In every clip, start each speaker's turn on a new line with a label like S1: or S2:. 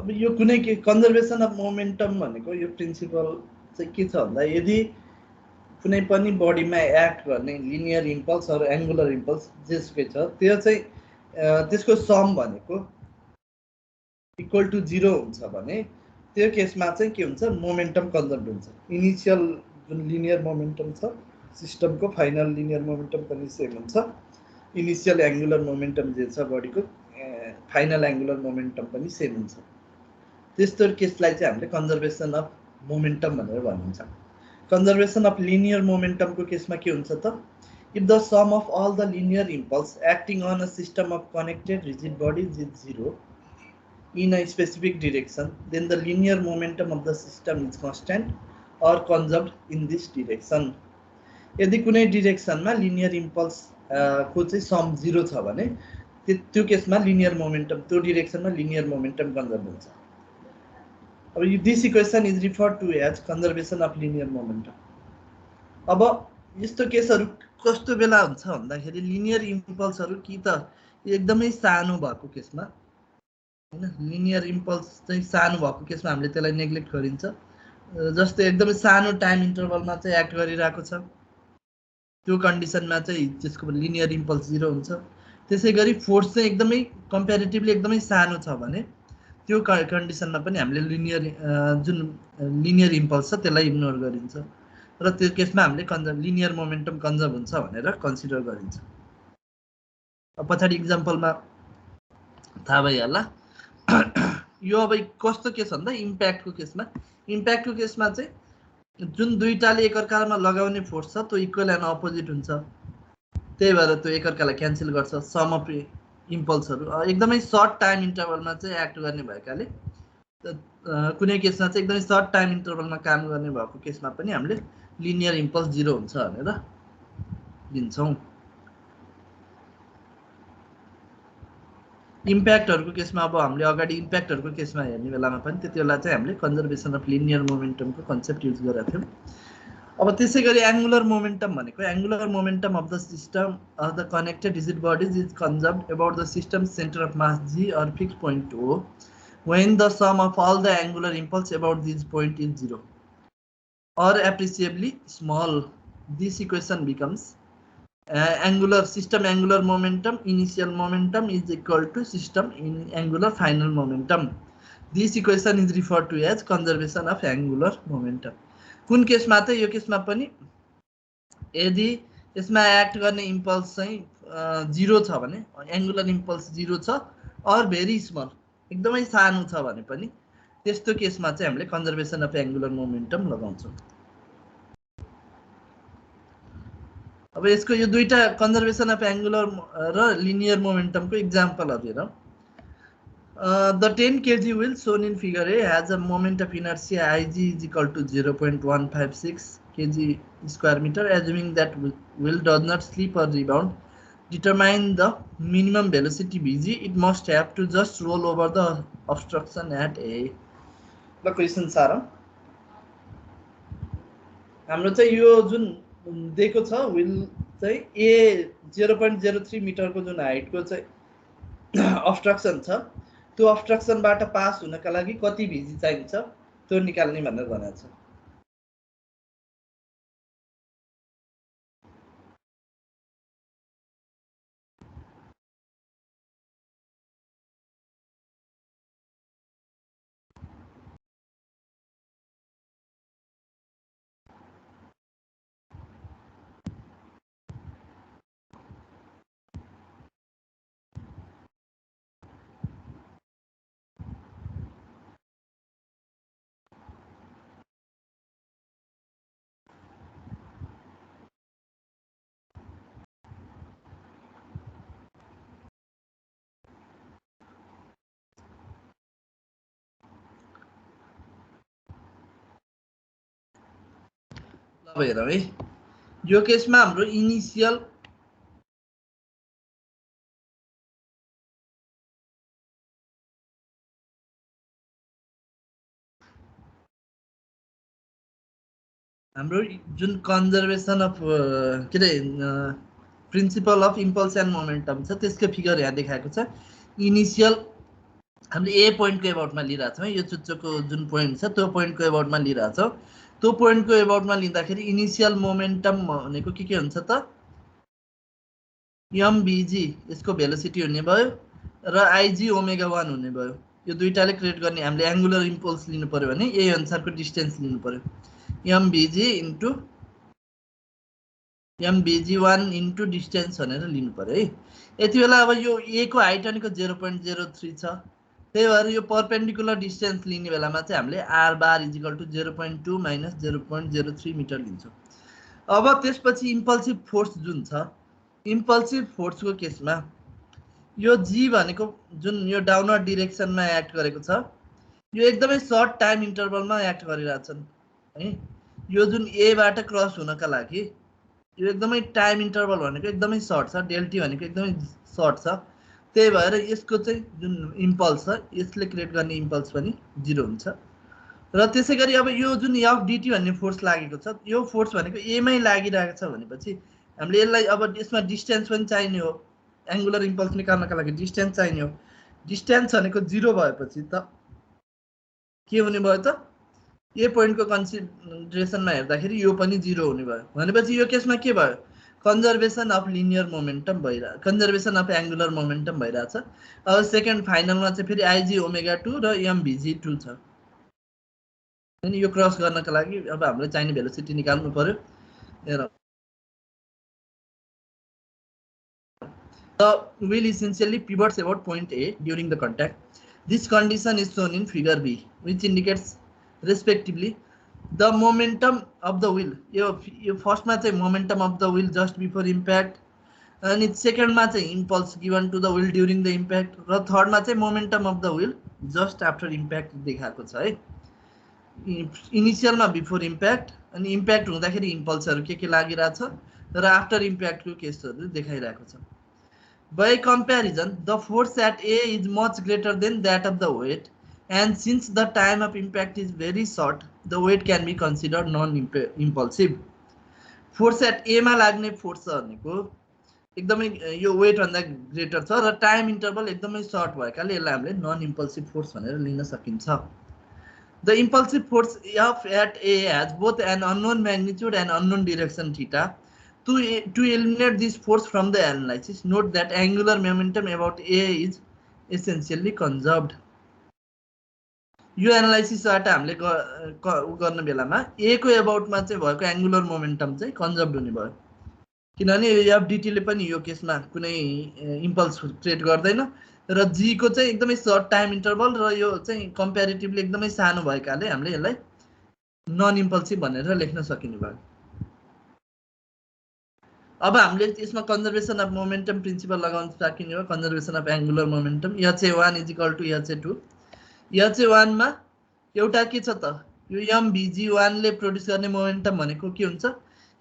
S1: अब यो कुनै के कन्जर्भेसन अफ मोमेन्टम भनेको यो प्रिन्सिपल चाहिँ के छ भन्दा यदि कुनै पनि बडीमा एक्ट गर्ने linear impulse or angular impulse जेसुकै छ त्यो चाहिँ त्यसको सम भनेको इक्वल टु 0 हुन्छ भने त्यो केसमा चाहिँ के हुन्छ मोमेन्टम कन्जर्भ हुन्छ। इनिसियल जुन लिनियर मोमेन्टम छ सिस्टमको फाइनल लिनियर मोमेन्टम पनि सेम हुन्छ। इनिसियल एङ्गुलर मोमेन्टम जे छ बडीको फाइनल एङ्गुलर मोमेन्टम पनि सेम हुन्छ। त्यस्तो केसलाई चाहिँ हामीले कन्जर्भेसन अफ मोमेन्टम भनेर भनिन्छ। कन्जर्भेसन अफ लिनियर मोमेन्टमको केसमा के हुन्छ त if the sum of all the linear impulse acting on a system of connected rigid bodies is 0 in a specific direction, then the linear momentum of the system is constant or conserved in this direction. यदि कुनै डिरेक्सनमा linear impulse को चाहिँ some 0 छ भने त्यो केसमा linear momentum त्यो डिरेक्सनमा linear momentum conserve हुन्छ। अब यो this equation is referred to as conservation of linear momentum. अब यस्तो केसहरू कस्तो बेला हुन्छ भन्दाखेरि लिनियर इम्पल्सहरू कि त एकदमै सानो भएको केसमा हैन, लिनियर इम्पल्स चाहिँ सानो भएको केसमा हामीले त्यसलाई नेग्लेक्ट गरिन्छ। जस्तै एकदमै सानो टाइम इन्टरभलमा चाहिँ एक्ट गरिरहेको छ त्यो कन्डिसनमा चाहिँ त्यसको लिनियर इम्पल्स 0 हुन्छ। त्यसै गरी फोर्स चाहिँ एकदमै कम्पेरिटिभली एकदमै सानो छ भने त्यो कन्डिसनमा पनि हामीले जुन लिनियर इम्पल्स छ त्यसलाई इग्नोर गरिन्छ र त्यो केसमा हामीले लिनियर मोमेन्टम कन्जर्भ हुन्छ भनेर कन्सिडर गरिन्छ। अब पछाडि इक्जाम्पलमा थाहा भइहाल्ला। यो अब कस्तो केस भन्दा इम्प्याक्टको केसमा चाहिँ जुन दुईटाले एकअर्कामा लगाउने फोर्स छ त्यो इक्वल एन्ड अपोजिट हुन्छ। त्यही भएर त्यो एकअर्कालाई क्यान्सल गर्छ। सम अफ इम्पल्सहरू एकदमै सर्ट टाइम इन्टरभलमा चाहिँ एक्ट गर्ने भएकाले कुनै केसमा चाहिँ एकदमै सर्ट टाइम इन्टरभलमा काम गर्ने भएको केसमा पनि हामीले लिनियर इम्पल्स 0 हुन्छ भनेर दिन्छौँ। इम्प्याक्टहरूको केसमा अब हामीले अगाडि इम्प्याक्टहरूको केसमा हेर्ने बेलामा पनि त्यति बेला चाहिँ हामीले कन्जर्भेसन अफ लिनियर मोमेन्टमको कन्सेप्ट युज गरेका थियौँ। अब त्यसै गरी एङ्गुलर मोमेन्टम भनेको angular momentum of the system of the connected rigid bodies is conserved about the system centre of mass G or fix point O when the sum of all the angular impulse about this point is 0 or appreciably small. This equation becomes angular momentum initial momentum is equal to system in angular final momentum. This equation is referred to as conservation of angular momentum. कुन केसमा त यो केसमा पनि यदि यसमा act गर्ने impulse चाहिँ 0 छ भने एङ्गुलर इम्पल्स 0 छ अर भेरी स्मल एकदमै सानो छ भने पनि त्यस्तो केसमा चाहिँ हामीले कन्जर्भेसन अफ एङ्गुलर मोमेन्टम लगाउँछौँ। अब यसको यो दुईटा कन्जर्भेसन अफ एङ्गुलर र लिनियर मोमेन्टमको इक्जाम्पलहरू हेरौँ। The 10 kg wheel shown in figure A has a moment of inertia Ig is equal to 0.156 kg square meter. Assuming that wheel does not slip or rebound, determine the minimum velocity Vg. It must have to just roll over the obstruction at A. ल question सारौँ। हाम्रो चाहिँ यो जुन दिएको छ wheel चाहिँ A 0.03 मिटरको जुन हाइटको चाहिँ अब्स्ट्रक्सन छ त्यो अब्स्ट्रक्सनबाट पास हुनका लागि कति भिजी चाहिन्छ त्यो निकाल्ने भनेर भनेको छ। अब हेरौँ है, यो केसमा हाम्रो इनिसियल हाम्रो जुन कन्जर्भेसन अफ के अरे principal of impulse and momentum छ त्यसको फिगर यहाँ देखाएको छ। इनिसियल हामीले ए पोइन्टको एबाउटमा लिइरहेको छौँ, यो चुच्चोको जुन पोइन्ट छ त्यो पोइन्टको एबाउटमा लिइरहेको छौँ। त्यो पोइन्टको एबाउटमा लिँदाखेरि इनिसियल मोमेन्टम भनेको के हुन्छ त, एमबिजी यसको भेलोसिटी हुने भयो र आइजी ओमेगा 1 हुने भयो। यो दुईटाले क्रिएट गर्ने हामीले एङ्गुलर इम्पल्स लिनु पर्यो भने यही अनुसारको डिस्टेन्स लिनु पर्यो, एमबिजी इन्टु एमबिजी1 इन्टु डिस्टेन्स भनेर लिनु पर्यो है। यति बेला अब यो ए को हाइट भनेको 0.03 छ, त्यही भएर यो परपेन्डिकुलर डिस्टेन्स लिने बेलामा चाहिँ हामीले आर बार इजिकल टु 0.2 माइनस 0.03 मिटर लिन्छौँ। अब त्यसपछि इम्पल्सिभ फोर्स जुन छ, इम्पल्सिभ फोर्सको केसमा यो जी भनेको जुन यो डाउनवर्ड डिरेक्सनमा एक्ट गरेको छ, यो एकदमै सर्ट टाइम इन्टरभलमा एक्ट गरिरहेछन् है। यो जुन एबाट क्रस हुनका लागि यो एकदमै टाइम इन्टरभल भनेको एकदमै सर्ट छ, डेल्टी भनेको एकदमै सर्ट छ, त्यही भएर यसको चाहिँ जुन इम्पल्स छ यसले क्रिएट गर्ने इम्पल्स पनि 0 हुन्छ। र त्यसै गरी अब यो जुन एफडिटी भन्ने फोर्स लागेको छ, यो फोर्स भनेको एमै लागिरहेको छ भनेपछि हामीले यसलाई अब यसमा डिस्टेन्स पनि चाहिने हो, एङ्गुलर इम्पल्स निकाल्नका लागि डिस्टेन्स चाहिने हो। डिस्टेन्स भनेको 0 भएपछि त के हुने भयो त, ए पोइन्टको कन्सिडरेसनमा हेर्दाखेरि यो पनि 0 हुने भयो भनेपछि यो केसमा के भयो, कन्जर्भेसन अफ लिनियर मोमेन्टम भइरहेको, कन्जर्भेसन अफ एङ्गुलर मोमेन्टम भइरहेछ। अब सेकेन्ड फाइनलमा चाहिँ फेरि आइजी ओमेगा 2 र एमभिजी 2 छ। अनि यो क्रस गर्नका लागि अब हामीले चाहिने भेलोसिटी निकाल्नु पर्यो। हेर, the wheel essentially pivots about point A during the contact. This condition is shown in figure B, which indicates respectively the momentum of the wheel. यो फर्स्टमा चाहिँ momentum of the wheel just before impact, अनि सेकेन्डमा चाहिँ impulse given to the wheel during the impact, र थर्डमा चाहिँ momentum of the wheel just after impact देखाएको छ है। इनिसियलमा बिफोर इम्प्याक्ट, अनि इम्प्याक्ट हुँदाखेरि इम्पल्सहरू के लागिरहेछ र आफ्टर इम्प्याक्टको केसहरू देखाइरहेको छ। By comparison, the force at A is much greater than that of the weight, and since the time of impact is very short, the weight can be considered non-impulsive. Force at A मा लाग्ने force भनेको एकदमै यो weight भन्दा greater छ र time interval एकदमै short भएकाले यसलाई हामीले नन इम्पल्सिभ फोर्स भनेर लिन सकिन्छ। The impulsive force F at A has both an unknown magnitude and unknown direction theta. To eliminate this force from the analysis, note that angular momentum about A is essentially conserved. यो एनालाइसिसबाट हामीले गर्न बेलामा ए को एबाउटमा चाहिँ भएको angular momentum चाहिँ conserve हुने भयो, किनभने एफडिटीले पनि यो केसमा कुनै इम्पल्स क्रिएट गर्दैन र जी को चाहिँ एकदमै सर्ट टाइम इन्टरभल र यो चाहिँ कम्पेरिटिभली एकदमै सानो भएकाले हामीले यसलाई नन इम्पल्सिभ भनेर लेख्न सकिने भयो। अब हामीले यसमा कन्जर्भेसन अफ मोमेन्टम प्रिन्सिपल लगाउन सकिने हो, conservation of angular momentum H1 is equal to H2। H1 मा एउटा के छ त, यो एमभिजी1 ले प्रोड्युस गर्ने मोमेन्टम भनेको के हुन्छ,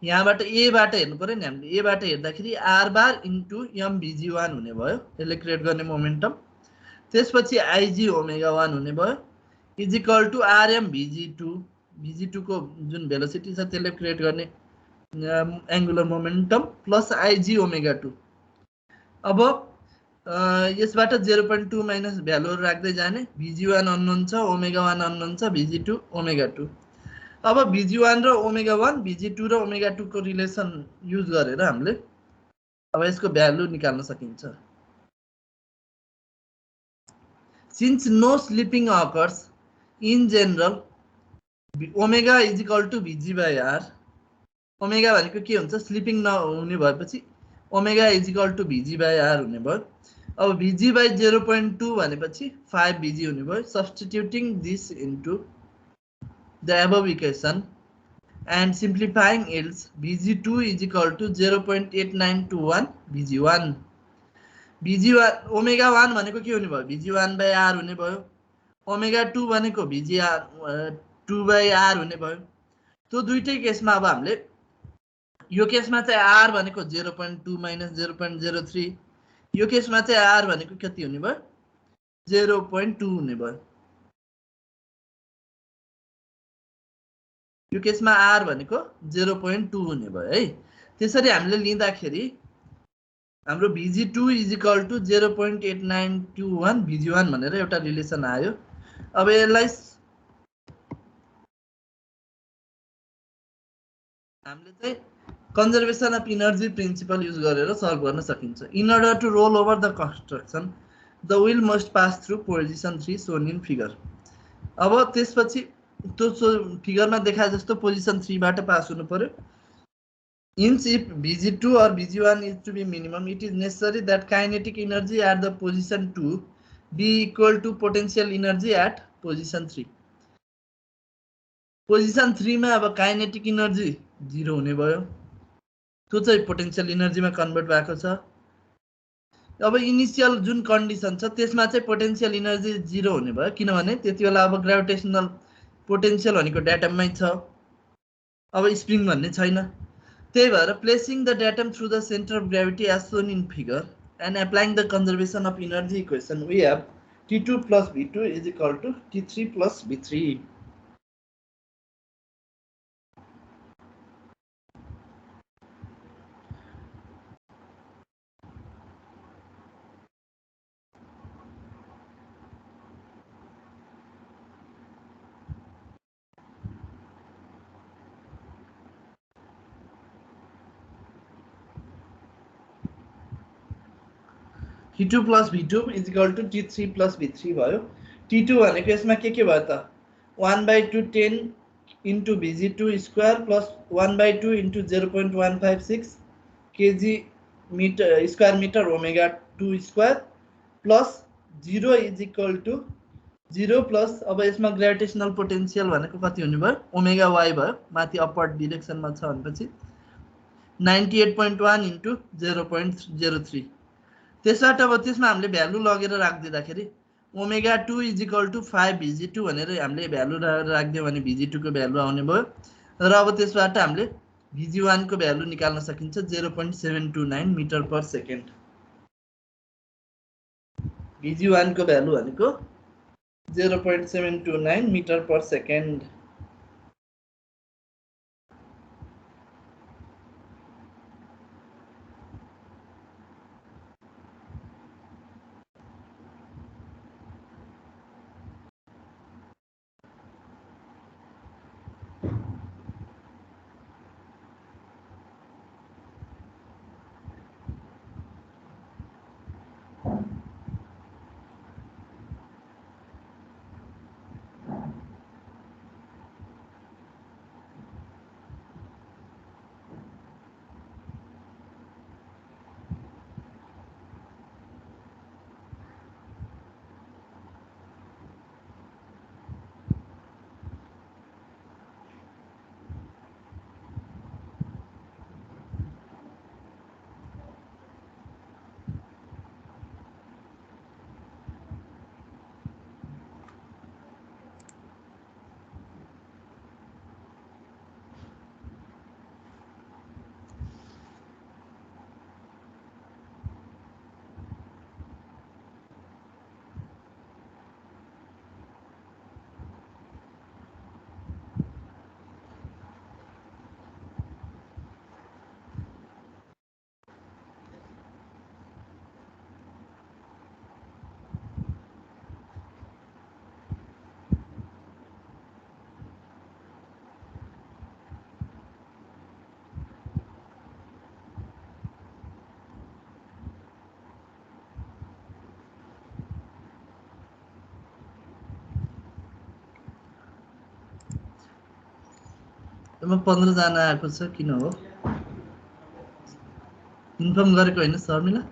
S1: यहाँबाट एबाट हेर्नु पर्यो नि हामीले, एबाट हेर्दाखेरि आर बार इन्टु एमभिजी1 हुने भयो, यसले क्रिएट गर्ने मोमेन्टम। त्यसपछि आइजी ओमेगा 1 हुने भयो इजिकल टु आरएम भिजी2, भिजी2 को जुन भेलोसिटी छ त्यसले क्रिएट गर्ने angular momentum plus IG omega 2। अब यसबाट 0.2 माइनस भ्यालुहरू राख्दै जाने, भिजी1 अननोन छ, ओमेगा 1 अननोन छ, भिजी2 ओमेगा 2। अब भिजी1 र ओमेगा 1, भिजी2 र ओमेगा 2 को रिलेसन युज गरेर हामीले अब यसको भ्यालु निकाल्न सकिन्छ। Since no slipping occurs in general, omega is equal to Vg by R. Omega भनेको के हुन्छ, स्लिपिङ नहुने भएपछि omega is equal to Vg by R हुने भयो। अब Vg by 0.2 भनेपछि 5 Vg हुने भयो। Substituting this into the above equation and simplifying yields Vg2 is equal to 0.8921 Vg1। Vg1 omega 1 भनेको के हुने भयो, Vg1 by R हुने भयो। ओमेगा 2 भनेको Vg2 by R हुने भयो। त्यो दुईटै केसमा अब हामीले यो केसमा चाहिँ R भनेको 0.2 माइनस 0.03, यो केसमा चाहिँ R भनेको कति हुने भयो, 0.2 हुने भयो। यो केसमा R भनेको 0.2 हुने भयो है। त्यसरी हामीले लिँदाखेरि हाम्रो Vg2 is equal to 0.8921 Vg1 भनेर एउटा रिलेसन आयो। अब यसलाई हामीले चाहिँ conservation of energy principle use गरेर सल्भ गर्न सकिन्छ। In order to roll over the construction the wheel must pass through position 3 shown in figure. अब त्यसपछि त्यो फिगरमा देखाए जस्तो पोजिसन 3 बाट पास हुनु पर्यो। Hence, if Vg2 or Vg1 is to be minimum, it is necessary that kinetic energy at the position 2 be equal to potential energy at position 3. Position 3 मा अब काइनेटिक एनर्जी 0 हुने भयो, त्यो चाहिँ पोटेन्शियल एनर्जीमा कन्भर्ट भएको छ। अब इनिशियल जुन कन्डिसन छ त्यसमा चाहिँ पोटेन्शियल एनर्जी 0 हुने भयो, किनभने त्यति बेला अब ग्राभिटेसनल पोटेन्शियल भनेको डाटममै छ, अब स्प्रिङ भन्ने छैन। त्यही भएर placing the datum through the centre of gravity as shown in figure and applying the conservation of energy equation we have T2 plus V2 is equal to T3 plus V3. T2 plus V2 is equal to T3 plus V3 भयो। T2 भनेको यसमा के भयो त 1/2 10 into Vg2 square plus 1/2 into 0.156 kg meter square meter omega 2 square plus 0 is equal to 0 plus अब यसमा gravitational potential भनेको कति हुने भयो ओमेगा y भयो, माथि अपवर्ड डिरेक्सनमा छ भनेपछि 98.1 into 0.03। त्यसबाट अब त्यसमा हामीले भ्यालु लगेर राखिदिँदाखेरि omega 2 is equal to 5 Vg2 भनेर हामीले भ्यालु राखिदियो भने Vg2 को भ्यालु आउने भयो र अब त्यसबाट हामीले Vg1 को भ्यालु निकाल्न सकिन्छ 0.729 मिटर पर सेकेन्ड। Vg1 को भ्यालु भनेको 0.729 मिटर पर सेकेन्ड। अब 15 जना आएको छ, किन हो इन्फर्म गरेको हैन शर्मिला?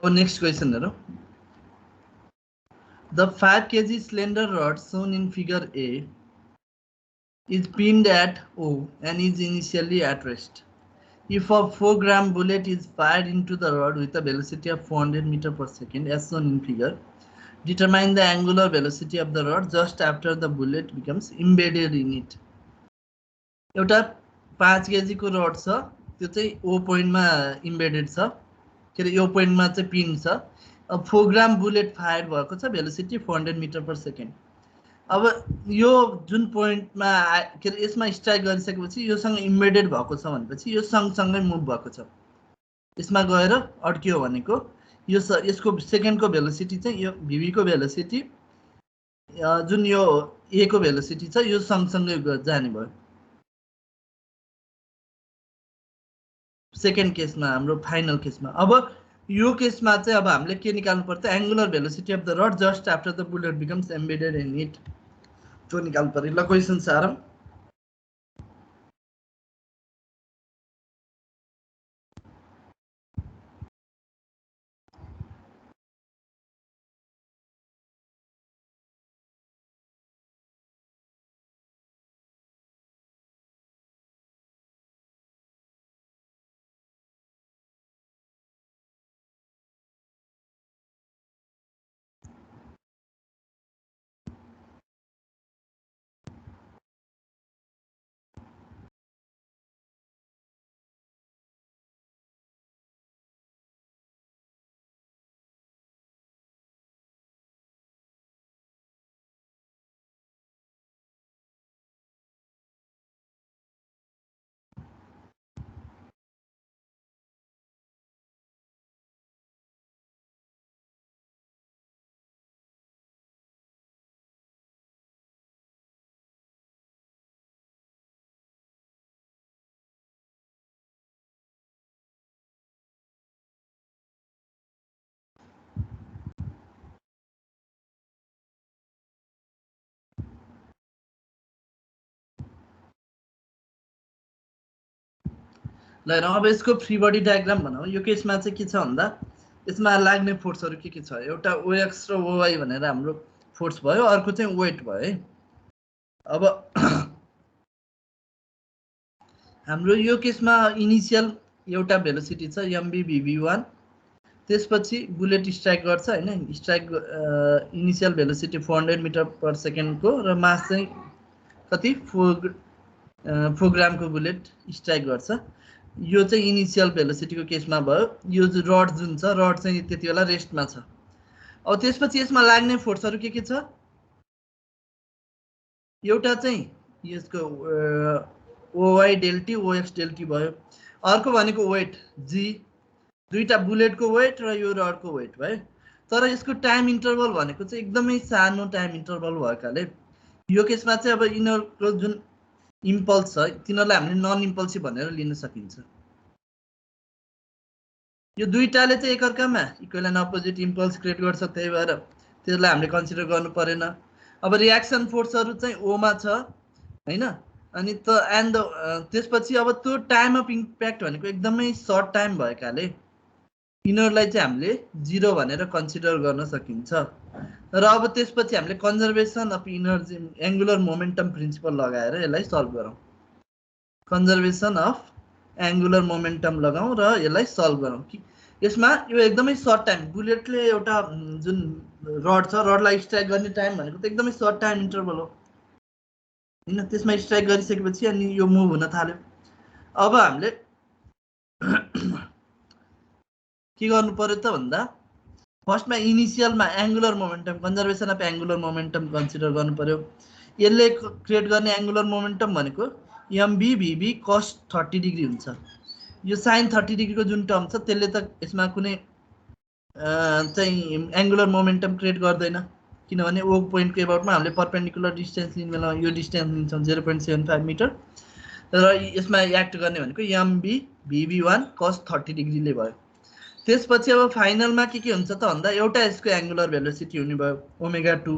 S1: अब नेक्स्ट क्वेसन हेरौँ. The 5 kg slender rod shown in figure A is pinned at O and is initially at rest. If a 4-gram bullet is fired into the rod with a velocity of 400 meter per second as shown in figure, determine the angular velocity of the rod just after the bullet becomes embedded in it. एउटा 5 kg को rod छ, त्यो चाहिँ O पोइन्टमा embedded छ, के अरे यो पोइन्टमा चाहिँ पिन छ. अब 4 ग्राम बुलेट फायर भएको छ, भेलोसिटी 400 मिटर पर सेकेन्ड. अब यो जुन पोइन्टमा के अरे यसमा स्ट्राइक गरिसकेपछि योसँग इम्बेडेड भएको छ भनेपछि यो सँगसँगै मुभ भएको छ, यसमा गएर अड्कियो भनेको यो यसको सेकेन्डको भेलोसिटी चाहिँ यो भिभी को भेलोसिटी जुन यो ए को भेलोसिटी छ यो सँगसँगै जाने भयो. सेकेन्ड केसमा हाम्रो फाइनल केसमा. अब यो केसमा चाहिँ अब हामीले के निकाल्नु पर्छ, angular velocity of the rod just after the bullet becomes embedded in it, त्यो निकाल्नु पर्यो. ल क्वेसन सारम. ल हेरौँ अब यसको फ्री बडी डायग्राम बनाऊ. यो केसमा चाहिँ के छ भन्दा यसमा लाग्ने फोर्सहरू के छ, एउटा ओएक्स र ओवाई भनेर हाम्रो फोर्स भयो, अर्को चाहिँ वेट भयो है. अब हाम्रो यो केसमा इनिशियल एउटा भेलोसिटी छ एमबी भिभी1, त्यसपछि बुलेट स्ट्राइक गर्छ हैन, strike initial velocity 400 metre per सेकेन्डको र मास चाहिँ कति 4 ग्रामको बुलेट स्ट्राइक गर्छ. यो चाहिँ इनिशियल भेलोसिटीको केसमा भयो. यो रड जुन छ रड चाहिँ त्यति बेला रेस्टमा छ. अब त्यसपछि यसमा लाग्ने फोर्सहरू के छ, एउटा चाहिँ यसको ओवाई डेल्टी ओएक्स डेल्टी भयो, अर्को भनेको वेट जी, दुईटा बुलेटको वेट र यो रडको वेट भयो. तर यसको टाइम इन्टरभल भनेको चाहिँ एकदमै सानो टाइम इन्टरभल भएकाले यो केसमा चाहिँ अब यिनीहरूको जुन इम्पल्स छ तिनीहरूलाई हामीले नन इम्पल्सिभ भनेर लिन सकिन्छ. यो दुईटाले चाहिँ एकअर्कामा equal and opposite impulse create गर्छ, त्यही भएर त्यसलाई हामीले कन्सिडर गर्नु परेन. अब रियाक्सन फोर्सहरू चाहिँ ओमा छ हैन, अनि त एन्ड त्यसपछि अब त्यो टाइम अफ इम्प्याक्ट भनेको एकदमै सर्ट टाइम भएकाले यिनीहरूलाई चाहिँ हामीले 0 भनेर कन्सिडर गर्न सकिन्छ. र अब त्यसपछि हामीले conservation of energy angular momentum principle लगाएर यसलाई सल्भ गरौँ. कन्जर्भेसन अफ एंगुलर मोमेन्टम लगाउँ र यसलाई सल्भ गरौँ. यसमा यो एकदमै सर्ट टाइम, बुलेटले एउटा जुन रड छ रडलाई स्ट्राइक गर्ने टाइम भनेको त एकदमै सर्ट टाइम इन्टरभल हो हैन, त्यसमा स्ट्राइक गरिसकेपछि अनि यो मुभ हुन थाल्यो. अब हामीले के गर्नु पर्यो त भन्दा फर्स्टमा इनिशियलमा angular momentum, conservation of angular momentum consider गर्नु पर्यो. यसले क्रिएट गर्ने एंगुलर मोमेन्टम भनेको एमबी भिभी cos 30 डिग्री हुन्छ. यो sin 30 डिग्रीको जुन टर्म छ त्यसले त यसमा कुनै चाहिँ एंगुलर मोमेन्टम क्रिएट गर्दैन, किनभने ओ पोइन्टको एबाउटमा हामीले परपेन्डिकुलर डिस्टेन्स लिने बेला यो डिस्टेन्स लिन्छौँ 0.75 मिटर र यसमा एक्ट गर्ने भनेको एमबी भिभी1 cos 30 डिग्रीले भयो. त्यसपछि अब फाइनलमा के हुन्छ त भन्दा एउटा यसको एंगुलर भेलोसिटी हुने भयो ओमेगा 2.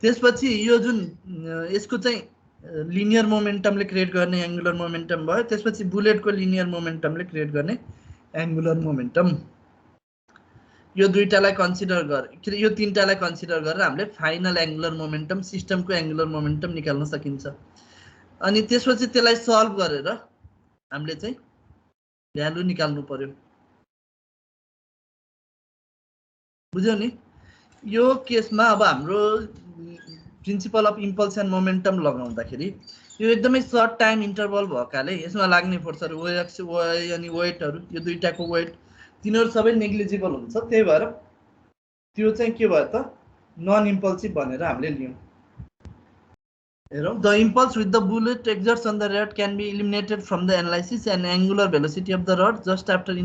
S1: त्यसपछि यो जुन यसको चाहिँ लिनियर मोमेन्टमले क्रिएट गर्ने एंगुलर मोमेन्टम भयो, त्यसपछि बुलेटको लिनियर मोमेन्टमले क्रिएट गर्ने एंगुलर मोमेन्टम. यो दुईटालाई कन्सिडर गरेर यो तीनटालाई कन्सिडर गरेर हामीले फाइनल एंगुलर मोमेन्टम सिस्टमको एंगुलर मोमेन्टम निकाल्न सकिन्छ अनि त्यसपछि त्यसलाई सल्भ गरेर हामीले चाहिँ भ्यालु निकाल्नु पर्यो बुझ्यौ नि यो केसमा अब हाम्रो principal of impulse and momentum लगाउँदाखेरि यो एकदमै सर्ट टाइम इन्टरभल भएकाले यसमा लाग्ने फोर्सहरु ओएक्स ओआई अनि वेटहरु यो दुईटाको वेट तिनीहरु सबै नेग्लिजिबल हुन्छ त्यही भएर त्यो चाहिँ के भयो त नन इम्पल्सिभ भनेर हामीले लियौं हेरौं the impulse with the bullet exerts on the rod can be eliminated from the analysis and angular velocity of the rod just after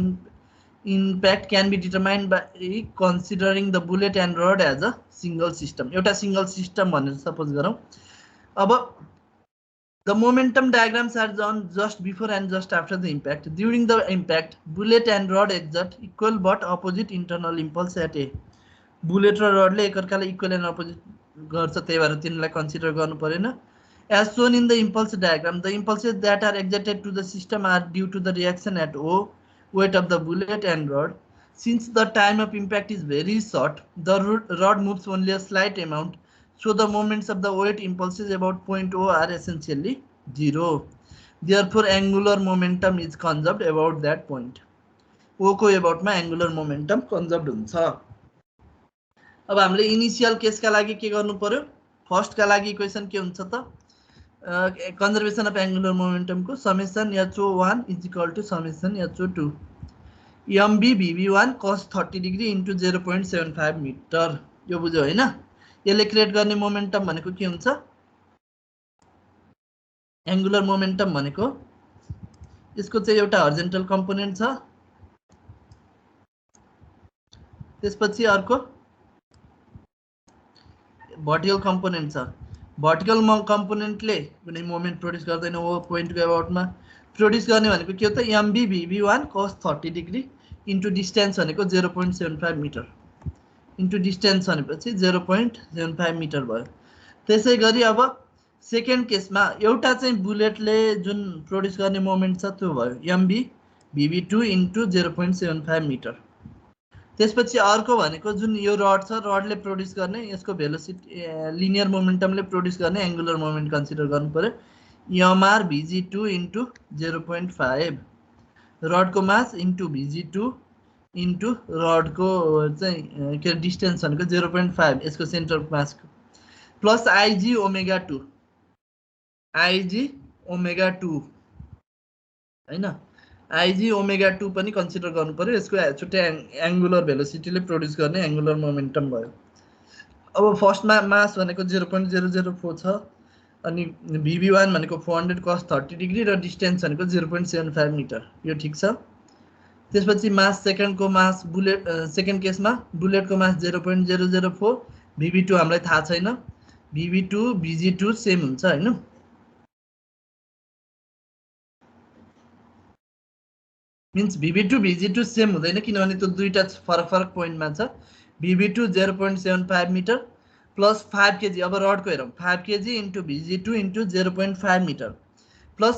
S1: impact can be determined by considering the bullet and rod as a single system एउटा single system भनेर suppose गरौं अब the momentum diagrams are drawn just before and just after the impact during the impact bullet and rod exert equal but opposite internal impulse at a bullet र rod ले एकअर्कालाई equal and opposite गर्छ त्यही भएर तिनीलाई consider गर्नु परेन as shown in the impulse diagram the impulses that are exerted to the system are due to the reaction at O weight of the bullet and rod. Since the time of impact is very short, the rod moves only a slight amount, so the moments of the weight impulses about point O are essentially zero. Therefore, angular momentum is conserved about that point. O को about मा angular momentum conserved हुन्छ. अब हामीले initial केसका लागि के गर्नु पर्यो first का लागि इक्वेसन के हुन्छ त conservation of angular momentum को summation H01 is equal to summation H02 MB BB1 cos 30 degree into 0.75 meter यो बुझ्यो हैन यसले क्रिएट गर्ने मोमेन्टम भनेको के हुन्छ एंगुलर मोमेन्टम भनेको यसको चाहिँ एउटा हर्जेन्टल कम्पोनेन्ट छ त्यसपछि अर्को वर्टिकल कम्पोनेन्ट छ वर्टिकल कम्पोनेन्टले कुनै मोमेन्ट प्रोड्युस गर्दैन ओ पोइन्टको अबाउटमा प्रोड्युस गर्ने भनेको के हो त MB BB1 cos 30 degree into distance भनेको 0.75 मिटर इन्टु डिस्टेन्स भनेपछि 0.75 मिटर भयो त्यसैगरी अब सेकेन्ड केसमा एउटा चाहिँ बुलेटले जुन प्रोड्युस गर्ने मोमेन्ट छ त्यो भयो MB BB2 इन्टु 0.75 मिटर त्यसपछि अर्को भनेको जुन यो रड छ रडले प्रोड्युस गर्ने यसको भेलोसिटी लिनियर मोमेन्टमले प्रोड्युस गर्ने एंगुलर मोमेन्ट कन्सिडर गर्नु पर्यो MR Vg2 इन्टु 0.5 रडको मास इन्टु Vg2 इन्टु रडको चाहिँ के डिस्टेन्स भनेको 0.5 यसको centre mass plus IG omega 2 हैन IG ओमेगा 2 पनि कन्सिडर गर्नु पर्यो यसको छुट्टै एंगुलर भेलोसिटीले प्रोड्युस गर्ने एंगुलर मोमेन्टम भयो अब फर्स्टमा मास भनेको 0.004 छ अनि BB1 भनेको 400 cos 30 डिग्री र डिस्टेन्स भनेको 0.75 मिटर यो ठीक छ त्यसपछि मास सेकेन्डको मास बुलेट सेकेन्ड केसमा बुलेटको मास 0.004 BB2 हामीलाई थाहा छैन BB2 Bg2 सेम हुन्छ हैन means BB2 Bg2 सेम हुँदैन किनभने त्यो दुईटा फरक फरक पोइन्टमा छ BB2 0.75 मिटर प्लस 5 kg अब रडको हेरौं 5 kg into Bg2 into 0.5 metre plus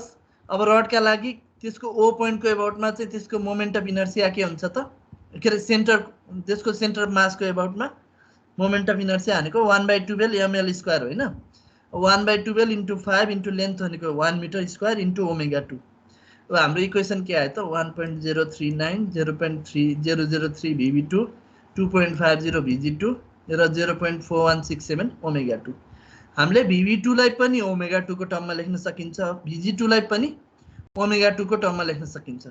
S1: अब रडका लागि त्यसको O पोइन्टको अबाउटमा चाहिँ त्यसको मोमेन्ट अफ इनर्शिया के हुन्छ त के रे सेन्टर त्यसको सेन्टर मासको अबाउटमा मोमेन्ट अफ इनर्शिया भनेको 1/12 ml स्क्वायर हैन 1/12 इन्टु 5 इन्टु लेन्थ भनेको 1 मिटर स्क्वायर इन्टु ओमेगा 2 अब हाम्रो इक्वेसन के आयो त 1.039 0.3003 Vb2 2.50 Vg2 र 0.4167 ओमेगा 2 हामीले Vb2 लाई पनि ओमेगा 2 को टर्ममा लेख्न सकिन्छ Vg2 लाई पनि ओमेगा 2 को टर्ममा लेख्न सकिन्छ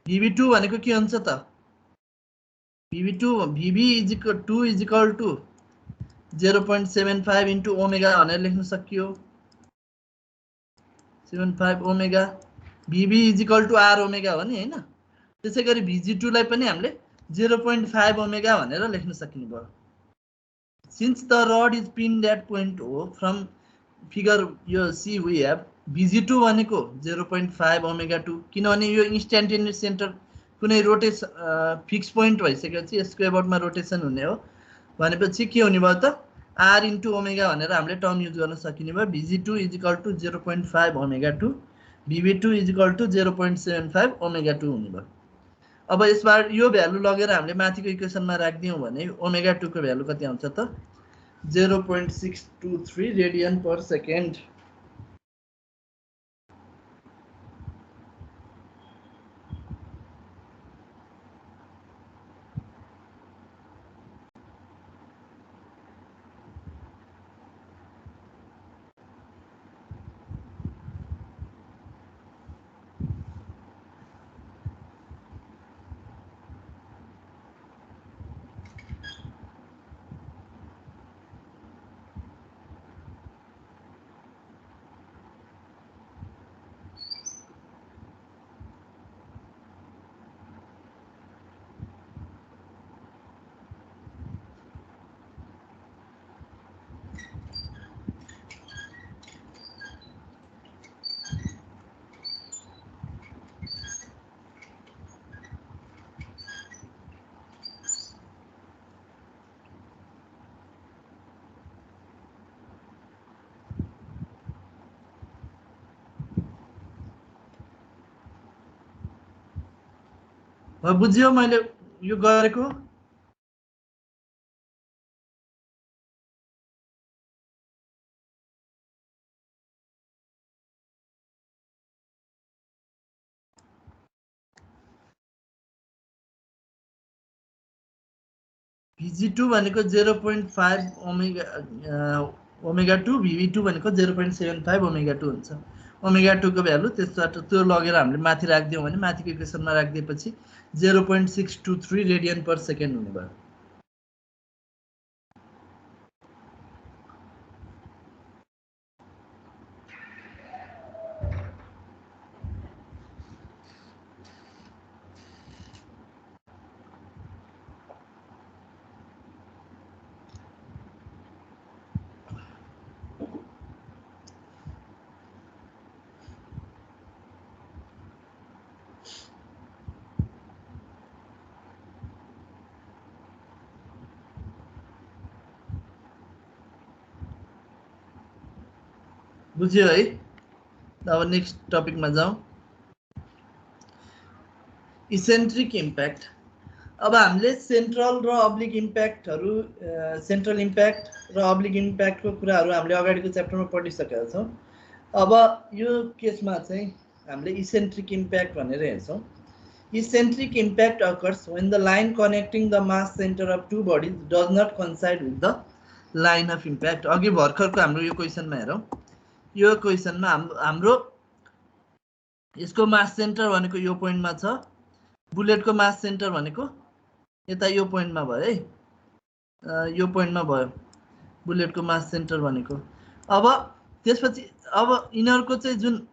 S1: Vb2 भनेको के हुन्छ त Vb2 Vb = 2 = 0.75 इन्टु ओमेगा भनेर लेख्न सकियो 75 ओमेगा Vb = R ओमेगा हो नि हैन त्यसैगरी Vg2 लाई पनि हामीले 0.5 ओमेगा भनेर लेख्न सकिने भयो since the rod is pinned at point O from figure यो see we have Vg2 भनेको 0.5 ओमेगा 2 किनभने यो इन्स्टेन्टेनियस सेन्टर कुनै रोटेसन फिक्स पोइन्ट भइसकेपछि यसको अबाउटमा रोटेसन हुने हो भनेपछि के हुने भयो त R * ओमेगा भनेर हामीले टर्म युज गर्न सकिने भयो Vg2 = 0.5 ओमेगा 2 Vb2 = 0.75 ओमेगा 2 हुने भयो अब यसबाट यो भ्यालु लगेर हामीले माथिको इक्वेसनमा राखिदियौँ भने ओमेगा 2 को भ्यालु कति आउँछ त 0.623 रेडियन पर सेकेन्ड। बुझ्यो मैले यो गरेको? Vg2 भनेको 0.5 ओमेगा 2, Vv2 भनेको 0.75 ओमेगा 2 हुन्छ। ओमेगा 2 को भ्यालु त्यसबाट त्यो लगेर हामीले माथि राखिदियौँ भने माथिको इक्वेसनमा राखिदिएपछि 0.623 रेडियन पर सेकेन्ड हुने भयो। बुझ्यो है? अब नेक्स्ट टपिकमा जाउँ। इसेन्ट्रिक इम्प्याक्ट। अब हामीले सेन्ट्रल र अब्लिक इम्प्याक्टहरु, सेन्ट्रल इम्प्याक्ट र अब्लिक इम्प्याक्टको कुराहरु हामीले अगाडिको च्याप्टरमा पढिसकेका छौँ। अब यो केसमा चाहिँ हामीले इसेन्ट्रिक इम्प्याक्ट भनेर हेर्छौँ। Eccentric impact occurs when the line connecting the mass center of two bodies does not coincide with the line of impact. अघि भर्खरको हाम्रो यो क्वेसनमा हेरौँ। यो क्वेसनमा हाम्रो यसको मास सेन्टर भनेको यो पोइन्टमा छ, बुलेटको मास सेन्टर भनेको यता यो पोइन्टमा भयो है, यो पोइन्टमा भयो बुलेटको मास सेन्टर भनेको। अब त्यसपछि अब यिनीहरुको चाहिँ जुन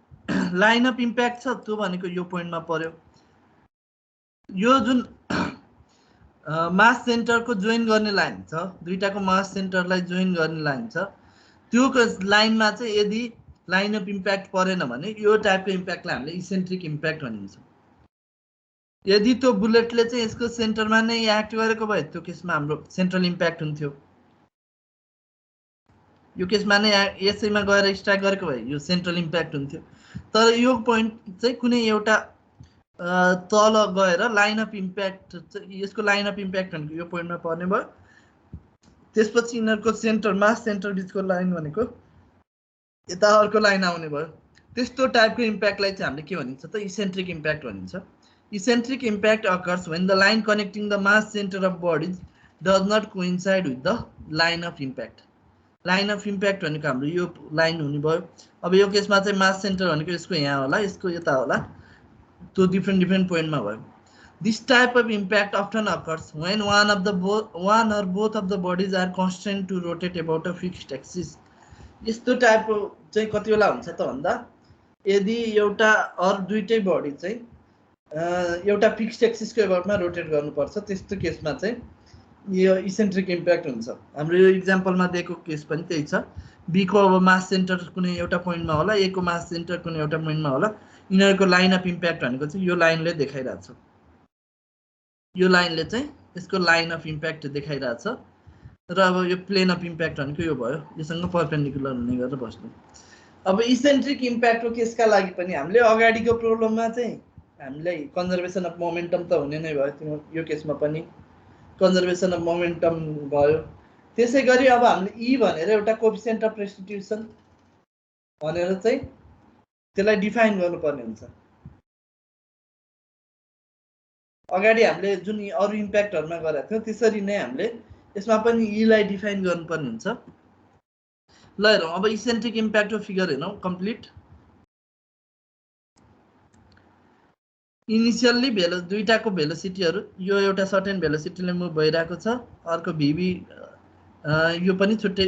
S1: लाइन अफ इम्प्याक्ट छ त्यो भनेको यो पोइन्टमा पर्यो। यो जुन मास सेन्टरको जोइन गर्ने लाइन छ, दुईटाको मास सेन्टरलाई जोइन गर्ने लाइन छ, त्यो लाइनमा चाहिँ यदि लाइन अफ इम्प्याक्ट परेन भने यो टाइपको इम्प्याक्टलाई हामीले इसेन्ट्रिक इम्प्याक्ट भनिन्छ। यदि त्यो बुलेटले चाहिँ यसको सेन्टरमा नै एक्ट गरेको भए त्यो केसमा हाम्रो सेन्ट्रल इम्प्याक्ट हुन्थ्यो। यो केसमा नै यसैमा गएर स्ट्राइक गरेको भए यो सेन्ट्रल इम्प्याक्ट हुन्थ्यो। तर यो पोइन्ट चाहिँ कुनै एउटा तल गएर लाइन अफ इम्प्याक्ट, यसको लाइन अफ इम्प्याक्ट भनेको यो पोइन्टमा पर्ने भयो। त्यसपछि यिनीहरुको सेन्टर मास सेन्टर बिचको लाइन भनेको यता अर्को लाइन आउने भयो। त्यस्तो टाइपको इम्प्याक्टलाई चाहिँ हामीले के भनिन्छ त इसेन्ट्रिक इम्प्याक्ट भनिन्छ। इसेन्ट्रिक impact occurs when the line connecting the mass center of bodies does not coincide with the line of impact. Line of impact भनेको हाम्रो यो लाइन हुने भयो। अब यो केसमा चाहिँ मास सेन्टर भनेको यसको यहाँ होला, यसको यता होला, त्यो डिफ्रेन्ट पोइन्टमा भयो। This type of impact often occurs when one or both of the bodies are constrained to rotate about a fixed axis. यस्तो टाइपको चाहिँ कति बेला हुन्छ त भन्दा यदि एउटा अर दुईटै बडी चाहिँ एउटा फिक्स्ड एक्सिसको एबाउटमा रोटेट गर्नुपर्छ, त्यस्तो केसमा चाहिँ यो इसेन्ट्रिक इम्प्याक्ट हुन्छ। हाम्रो यो इक्जाम्पलमा दिएको केस पनि त्यही छ। बी को अब मास सेन्टर कुनै एउटा पोइन्टमा होला, ए को मास सेन्टर कुनै एउटा पोइन्टमा होला। यिनीहरुको लाइन अफ इम्प्याक्ट भनेको चाहिँ यो लाइनले देखाइरहेछ। यो लाइनले चाहिँ यसको लाइन अफ इम्प्याक्ट देखाइरहेछ र अब यो प्लेन अफ इम्प्याक्ट भनेको यो भयो, योसँग परपेन्डिकुलर हुने गरेर बस्नु। अब इसेन्ट्रिक इम्प्याक्टको केसका लागि पनि हामीले अगाडिको प्रब्लममा चाहिँ हामीलाई कन्जर्भेसन अफ मोमेन्टम त हुने नै भयो यो केसमा पनि कन्जर्भेसन अफ मोमेन्टम भयो। त्यसै गरी अब हामीले ई भनेर एउटा कोएफिसिएन्ट अफ रेस्टिट्युसन भनेर चाहिँ त्यसलाई डिफाइन गर्नुपर्ने हुन्छ। अगाडि हामीले जुन अरू इम्प्याक्टहरुमा गरेका थियौं त्यसरी नै हामीले यसमा पनि ई लाई डिफाइन गर्नुपर्ने हुन्छ। ल हेरौँ अब इसेन्ट्रिक इम्प्याक्टको फिगर हेरौँ कम्प्लिट। इनिशियली दुईटाको भेलोसिटीहरु यो एउटा सर्टेन भेलोसिटीले मुभ भइरहेको छ, अर्को भीबी यो पनि छुट्टै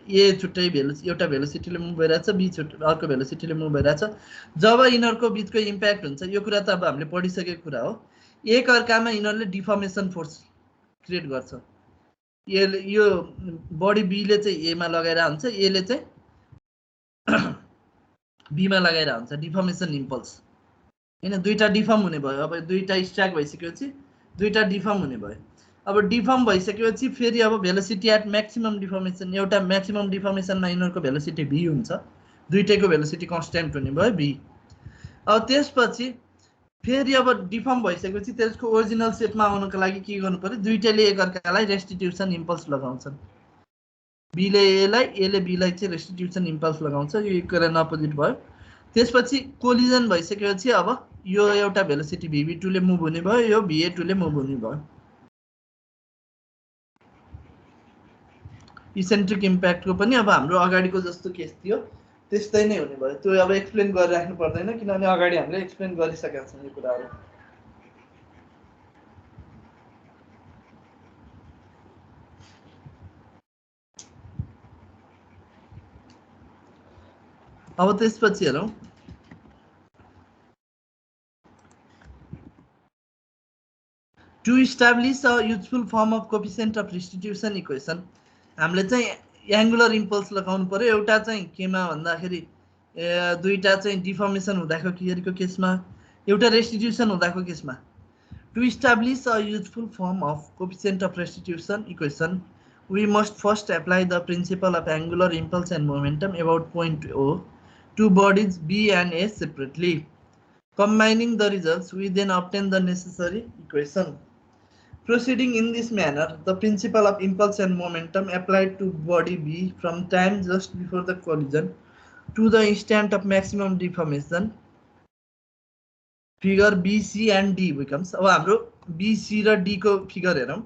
S1: ए छुट्टै एउटा भेलोसिटीले मुभ भइरहेछ, बी अर्को भेलोसिटीले मुभ भइरहेछ। जब यिनीहरुको बीचको इम्प्याक्ट हुन्छ यो कुरा त अब हामीले पढिसकेको कुरा हो। एक अर्कामा यिनीहरुले डिफर्मेसन फोर्स क्रिएट गर्छ। यो बडी बी ले चाहिँ ए मा लगाइरा हुन्छ, ए ले चाहिँ बी मा लगाइरा हुन्छ, डिफर्मेसन इम्पल्स हैन। दुईटा डिफर्म हुने भयो। अब दुईटा स्ट्याक भइसकेपछि दुईटा डिफर्म हुने भयो। अब डिफर्म भइसकेपछि फेरि अब भेलोसिटी एट म्याक्सिमम डिफर्मेसन, एउटा म्याक्सिमम डिफर्मेसनमा यिनीहरुको भेलोसिटी v हुन्छ, दुईटैको भेलोसिटी कन्स्ट्यान्ट हुने भयो v। अब त्यसपछि फेरि अब डिफर्म भइसकेपछि त्यसको ओरिजिनल सेपमा आउनको लागि के गर्नु पर्यो, दुईटैले एक अर्कालाई रेस्टिट्युसन इम्पल्स लगाउँछन्। b ले a लाई, a ले b लाई चाहिँ रेस्टिट्युसन इम्पल्स लगाउँछ, यो इक्वल अपोजिट भयो। त्यसपछि कोलिजन भइसकेपछि अब यो एउटा भेलोसिटी vv2 ले मुभ हुने भयो, यो va2 ले मुभ हुने भयो। इसेन्ट्रिक इम्प्याक्टको पनि अब हाम्रो अगाडिको जस्तो केस थियो त्यस्तै नै हुने भयो। त्यो अब एक्सप्लेन गरिराख्नु पर्दैन किनभने अगाडि हामीले एक्सप्लेन गरिसकेका छौं यो कुराहरु। अब त्यसपछि हेरौं to establish a useful form of coefficient of restitution equation. हामीले चाहिँ एंगुलर इम्पल्स लगाउनु पर्यो। एउटा चाहिँ केमा भन्दाखेरि दुईटा चाहिँ डिफर्मेसन हुँदाको केसमा, एउटा रेस्टिट्युसन हुँदाको केसमा। To establish a useful form of coefficient of restitution equation we must first apply the principle of angular impulse and momentum about point O to bodies B and A separately. Combining the results, we then obtain the necessary equation. Proceeding in this manner, the principle of impulse and momentum applied to body B from time just before the collision to the instant of maximum deformation, figure B, C and D becomes. अब हाम्रो B, C र D को figure हेरौं।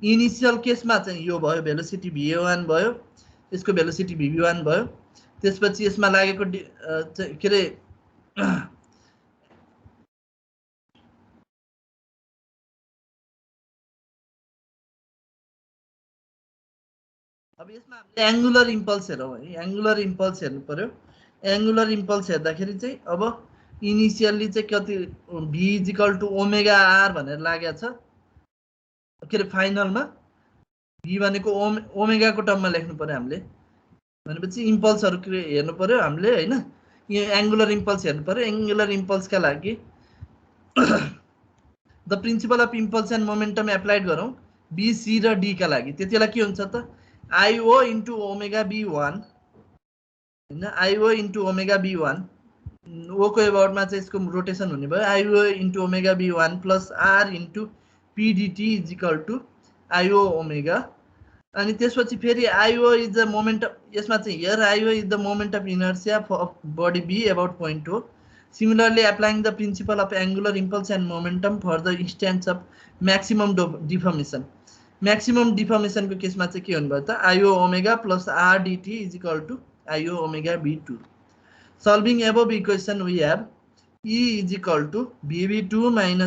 S1: Initial केसमा चाहिँ यो भयो velocity va1 भयो, यसको भेलोसिटी vv1 भयो। त्यसपछि यसमा लागेको के रे अब यसमा हामीले एंगुलर इम्पल्स हेरौं है। एंगुलर इम्पल्स हेर्नु पर्यो। एंगुलर इम्पल्स हेर्दाखेरि चाहिँ अब इनिशियली चाहिँ कति v = ओमेगा r भनेर लागेको छ के रे फाइनलमा v भनेको ओमेगा को टर्ममा लेख्नु पर्यो हामीले। भनेपछि इम्पल्सहरु हेर्नु पर्यो हामीले हैन। यो एंगुलर इम्पल्स हेर्नु पर्यो। एंगुलर इम्पल्सका लागि the principal of impulse and momentum applied गरौं b, c र d का लागि। त्यतिबेला के हुन्छ त io * ओमेगा b1 हैन, io * ओमेगा b1 o को एबाउटमा चाहिँ यसको रोटेसन हुने भयो। io * omega b1 + r * pdt = io omega. अनि त्यसपछि फेरि io इज द मोमेन्ट, यसमा चाहिँ here io is the moment of inertia of body b about point O. Similarly, applying the principle of angular impulse and momentum for the instance of maximum deformation. Maximum deformation को केसमा चाहिँ के हुने भयो त io omega + r dt = io omega b2. Solving above equation, we have E = vv2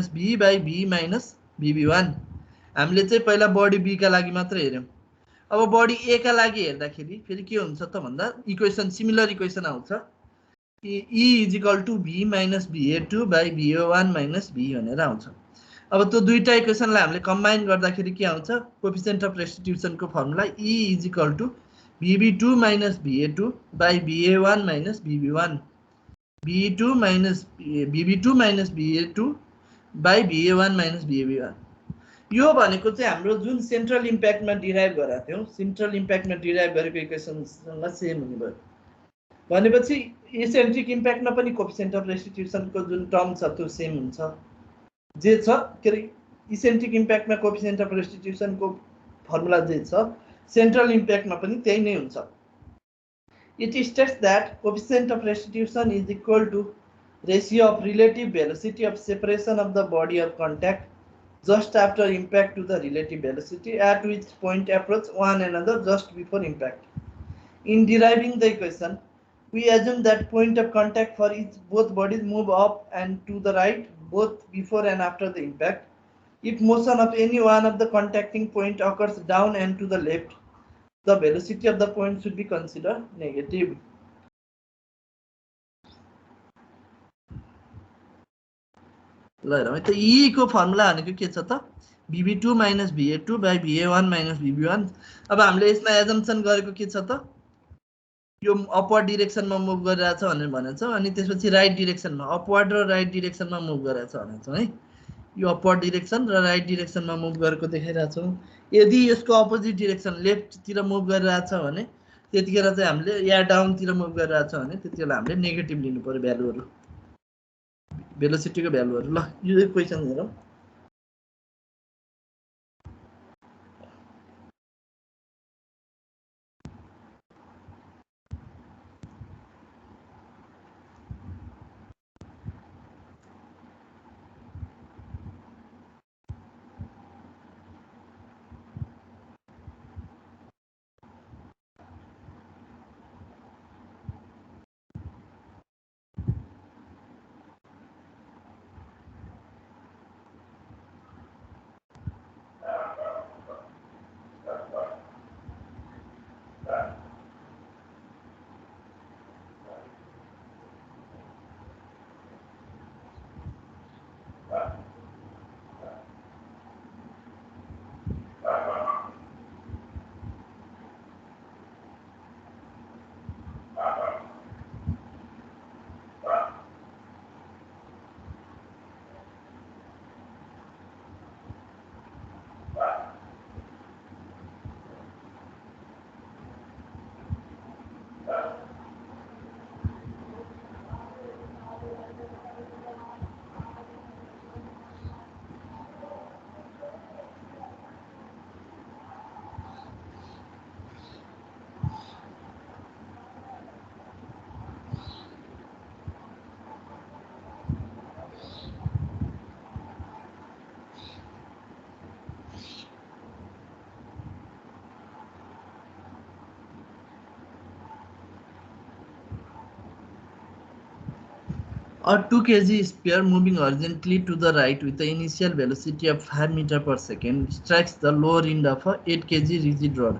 S1: - v by b minus vv1. हामीले चाहिँ पहिला बडी b का लागि मात्र हेर्यौं। अब बडी a का लागि हेर्दाखेरि फेरि के हुन्छ त भन्दा इक्वेसन सिमिलर इक्वेसन आउँछ। E = v - va2 by va1 - v भनेर आउँछ। अब त्यो दुईटा इक्वेसनलाई हामीले कम्बाइन गर्दाखेरि के आउँछ, कोएफिसिएन्ट अफ रेस्टिट्युसन को formula E = vv2 - va2 by va1 - vv1, v2 - vv2 - va2 by va1 - vv1। यो भनेको चाहिँ हाम्रो जुन सेन्ट्रल इम्प्याक्टमा डिराइभ गरेका थियौं, सेन्ट्रल इम्प्याक्टमा डिराइभ गरेको इक्वेसनसँग सेम हुने भयो। भनेपछि इसेन्ट्रिक इम्प्याक्टमा पनि कोफिसिएन्ट अफ रेस्टिट्युसनको जुन टर्म छ त्यो सेम हुन्छ, जे छ के अरे इसेन्ट्रिक इम्प्याक्टमा कोफिसिएन्ट अफ रेस्टिट्युसनको फर्मुला जे छ सेन्ट्रल इम्प्याक्टमा पनि त्यही नै हुन्छ। It states that coefficient of restitution is equal to ratio of relative velocity of separation of the body of contact just after impact to the relative velocity at which point approach one another just before impact. In deriving the equation, we assume that point of contact for each both bodies move up and to the right both before and after the impact. If motion of any one of the contacting point occurs down and to the left, the velocity of the point should be considered negative. ल हेरौँ है त, ई को formula भनेको के छ त, VB2 minus VA2 by VA1 minus VB1। अब हामीले यसमा एजम्पसन गरेको के छ त, यो अपवर्ड डिरेक्सनमा मुभ गरिरहेछ भनेर भनेको छ, अनि त्यसपछि राइट डिरेक्सनमा अपवर्ड र राइट डिरेक्सनमा मुभ गरिरहेछ भनेको छ है। यो अपवर्ड डिरेक्सन र राइट डिरेक्सनमा मुभ गरेको देखाइरहेछौँ। यदि यसको अपोजिट डिरेक्सन लेफ्टतिर मुभ गरिरहेछ भने त्यतिखेर चाहिँ हामीले या डाउनतिर मुभ गरिरहेछ भने त्यतिखेर हामीले नेगेटिभ लिनु पर्यो भ्यालुहरू, भेलोसिटीको भ्यालुहरू। ल यो क्वेसन हेरौँ। A 2 kg sphere moving horizontally to the right with the initial velocity of 5 meters per second strikes the lower end of a 8 kg rigid rod.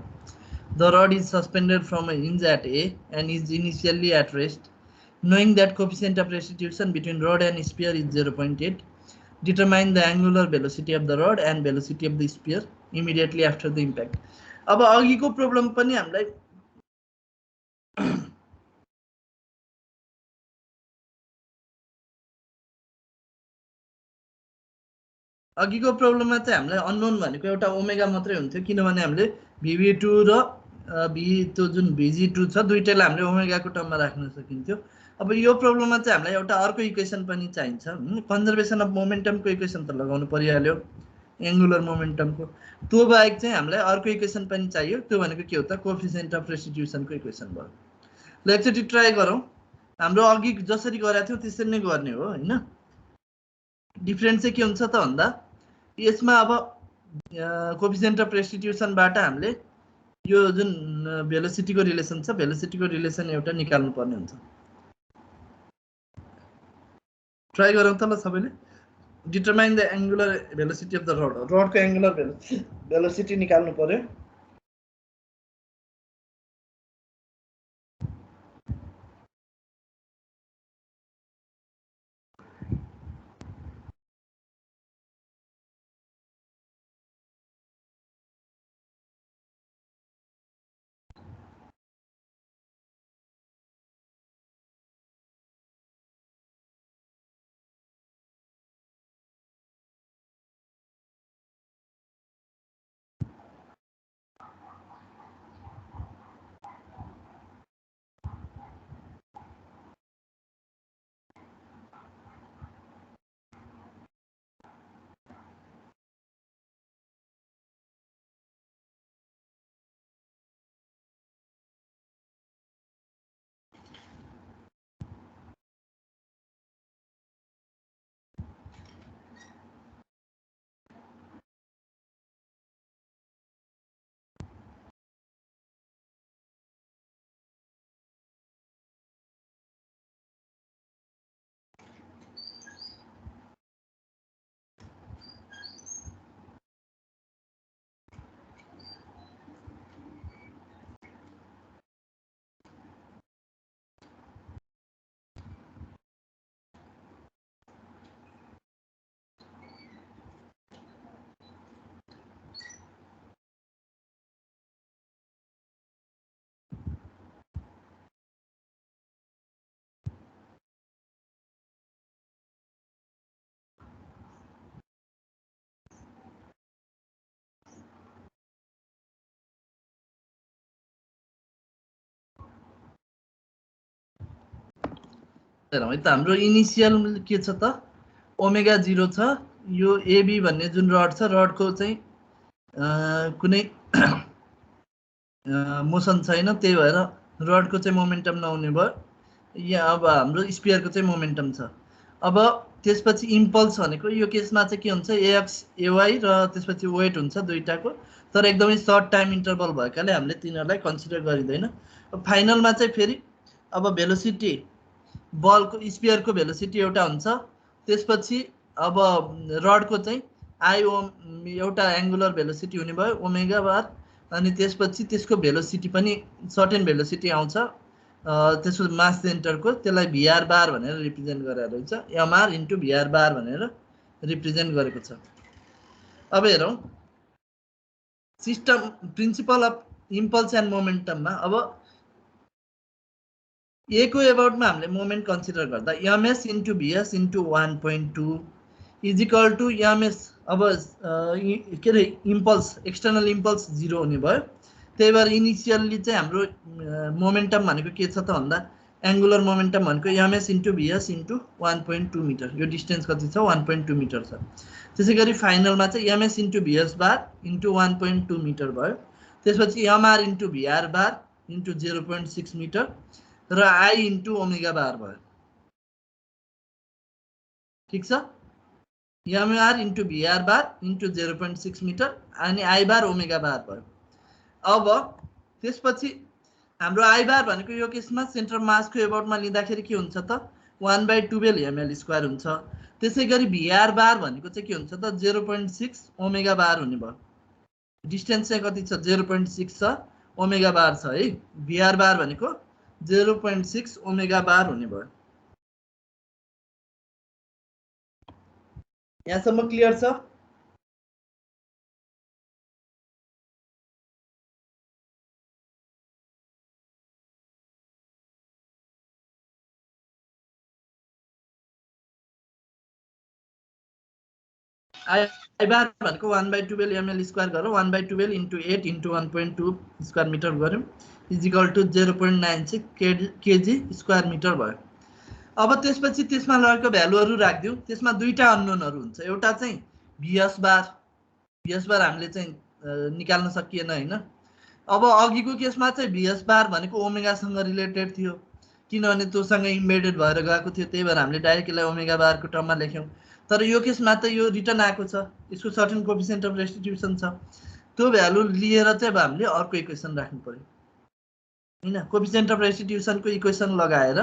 S1: The rod is suspended from a hinge at A and is initially at rest. Knowing that coefficient of restitution between rod and sphere is 0.8, determine the angular velocity of the rod and velocity of the sphere immediately after the impact. अब अघिको problem पनि हामीलाई अघिको प्रब्लममा चाहिँ हामीलाई unknown भनेको एउटा omega मात्रै हुन्थ्यो, किनभने हामीले VB2 र त्यो जुन VG2 छ दुईटैलाई हामीले ओमेगाको टर्ममा राख्न सकिन्थ्यो। अब यो प्रब्लममा चाहिँ हामीलाई एउटा अर्को इक्वेसन पनि चाहिन्छ, कन्जर्भेसन अफ मोमेन्टमको इक्वेसन त लगाउनु परिहाल्यो एङ्गुलर मोमेन्टमको। त्यो बाहेक चाहिँ हामीलाई अर्को इक्वेसन पनि चाहियो, त्यो भनेको के हो त, कोएफिसिएन्ट अफ रेस्टिट्युसनको इक्वेसन भयो। ल एकचोटि ट्राई गरौँ, हाम्रो अघि जसरी गरेका थियौँ त्यसरी नै गर्ने हो हैन। डिफरेन्स चाहिँ के हुन्छ त भन्दा यसमा अब कोएफिसिएन्ट अफ रेस्टिट्युसनबाट हामीले यो जुन भेलोसिटीको रिलेसन छ भेलोसिटीको रिलेसन एउटा निकाल्नु पर्ने हुन्छ। ट्राई गरौँ त ल सबैले। Determine the angular velocity of the rod, रडको एङ्गुलर भेलोसिटी निकाल्नु पर्यो। हेरौँ है त हाम्रो इनिसियल के छ त ओमेगा 0 छ। यो एबी भन्ने जुन रड छ रडको चाहिँ कुनै मोसन छैन, त्यही भएर रडको चाहिँ मोमेन्टम नहुने भयो। यहाँ अब हाम्रो स्पियरको चाहिँ मोमेन्टम छ। अब त्यसपछि इम्पल्स भनेको यो केसमा चाहिँ के हुन्छ, एएक्स एवाई र त्यसपछि वेट हुन्छ दुईटाको, तर एकदमै सर्ट टाइम इन्टरभल भएकाले हामीले तिनीहरूलाई कन्सिडर गरिँदैन। फाइनलमा चाहिँ फेरि अब भेलोसिटी बलको स्पियरको भेलोसिटी एउटा हुन्छ, त्यसपछि अब रडको चाहिँ एउटा एङ्गुलर भेलोसिटी हुने भयो ओमेगा बार, अनि त्यसपछि त्यसको भेलोसिटी पनि सर्टेन भेलोसिटी आउँछ, त्यसको मास सेन्टरको, त्यसलाई भिआर बार भनेर रिप्रेजेन्ट गरेर हुन्छ, एमआर इन्टु भिआर बार भनेर रिप्रेजेन्ट गरेको छ। अब हेरौँ system principle of impulse and मोमेन्टममा। अब ए को एबाउटमा हामीले मोमेन्ट कन्सिडर गर्दा MS into VS into 1.2 is equal to MS. अब के अरे इम्पल्स एक्सटर्नल इम्पल्स 0 हुने भयो, त्यही भएर इनिसियल्ली चाहिँ हाम्रो मोमेन्टम भनेको के छ त भन्दा एङ्गुलर मोमेन्टम भनेको MS into VS into 1.2 metre. यो डिस्टेन्स कति छ 1.2 मिटर छ। त्यसै गरी फाइनलमा चाहिँ MS into VS bar into 1.2 metre भयो, त्यसपछि MR into VR bar into 0.6 metre र आई इन्टु ओमेगा बार भयो। ठिक छ, MR into VR bar into 0.6 metre अनि आई बार ओमेगा बार भयो। अब त्यसपछि हाम्रो आई बार भनेको यो केसमा सेन्टर मासको एबाउटमा लिँदाखेरि के हुन्छ त 1/12 एमएल स्क्वायर हुन्छ। त्यसै गरी भिआर बार भनेको चाहिँ के हुन्छ त 0.6 ओमेगा बार हुने भयो। डिस्टेन्स चाहिँ कति छ 0.6 छ, ओमेगा बार छ है। भिआर बार भनेको 0.6 ओमेगा बार हुने भयो। यहाँसम्म क्लियर छ? आई बार भनेको 1/12 एमएल स्क्वायर गरेर 1/12 इन्टु 8 इन्टु 1.2 स्क्वायर मिटर गऱ्यौँ is equal to 0.96 KG square metre भयो। अब त्यसपछि त्यसमा रहेको भ्यालुहरू राखिदिउँ। त्यसमा दुईटा अननोनहरू हुन्छ, एउटा चाहिँ भिएस बार हामीले चाहिँ निकाल्न सकिएन होइन। अब अघिको केसमा चाहिँ भिएस बार भनेको ओमेगासँग रिलेटेड थियो, किनभने त्योसँग इम्बेडेड भएर गएको थियो, त्यही भएर हामीले डाइरेक्ट यसलाई ओमेगा बारको टर्ममा लेख्यौँ। तर यो केसमा त यो रिटर्न आएको छ, यसको सर्टेन कोफिसिएन्ट अफ रेस्टिट्युसन छ, त्यो भ्यालु लिएर चाहिँ अब हामीले अर्को इक्वेसन राख्नु पर्यो होइन। कोफिसिएन्ट अफ रेस्टिट्युसनको इक्वेसन लगाएर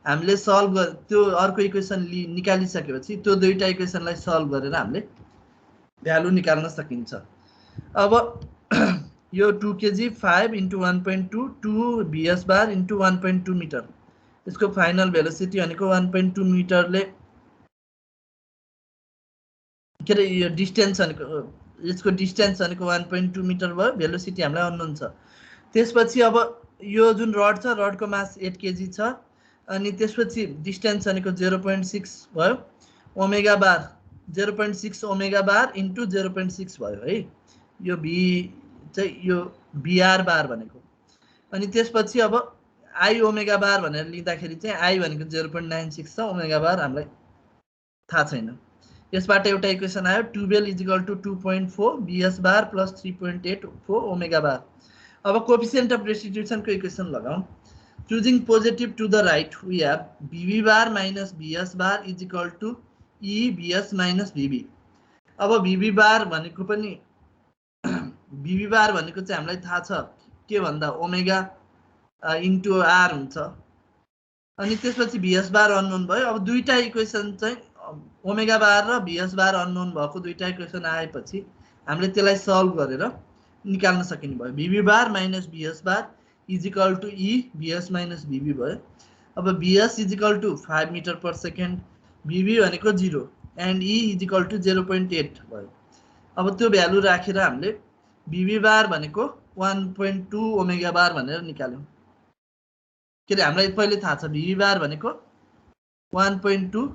S1: हामीले सल्भ त्यो अर्को इक्वेसन निकालिसकेपछि त्यो दुईटा इक्वेसनलाई सल्भ गरेर हामीले भ्यालु निकाल्न सकिन्छ। अब यो 2 KG 5 into 1.2 2 VS bar into 1.2 metre, यसको फाइनल भेलोसिटी भनेको 1.2 मिटरले के अरे यो डिस्टेन्स भनेको यसको डिस्टेन्स भनेको 1.2 मिटर भयो, भेलोसिटी हामीलाई अननोन छ। त्यसपछि अब यो जुन रड छ रडको मास 8 केजी छ, अनि त्यसपछि डिस्टेन्स भनेको 0.6 भयो, ओमेगा बार 0.6 ओमेगा बार इन्टु 0.6 भयो है। यो भी चाहिँ यो भिआर बार भनेको, अनि त्यसपछि अब आई ओमेगा बार भनेर लिँदाखेरि चाहिँ आई भनेको 0.96 छ, ओमेगा बार हामीलाई थाहा छैन। यसबाट एउटा इक्वेसन आयो 12 is equal to 2.4 VS bar plus 3.84 omega bar. अब कोफिसिएन्ट अफ रेस्टिट्युसनको इक्वेसन लगाऊँ। Choosing positive to the right we have VB bar minus VS bar is equal to E VS minus VB. अब VB बार भनेको पनि भिभी बार भनेको चाहिँ हामीलाई थाहा छ के भन्दा ओमेगा इन्टु आर हुन्छ, अनि त्यसपछि भिएस बार अननोन भयो। अब दुईटा इक्वेसन चाहिँ ओमेगा बार र भिएस बार अननोन भएको दुईटा इक्वेसन आएपछि हामीले त्यसलाई सल्भ गरेर निकाल्न सकिने भयो। VB bar minus VS bar is equal to E VS minus VB भयो। अब VS is equal to 5 metre per second, VB भनेको 0 and E is equal to 0.8 भयो। अब त्यो भ्यालु राखेर हामीले भिभी बार भनेको 1.2 ओमेगा बार भनेर निकाल्यौँ। के अरे हामीलाई पहिले थाहा छ भिभी बार भनेको 1.2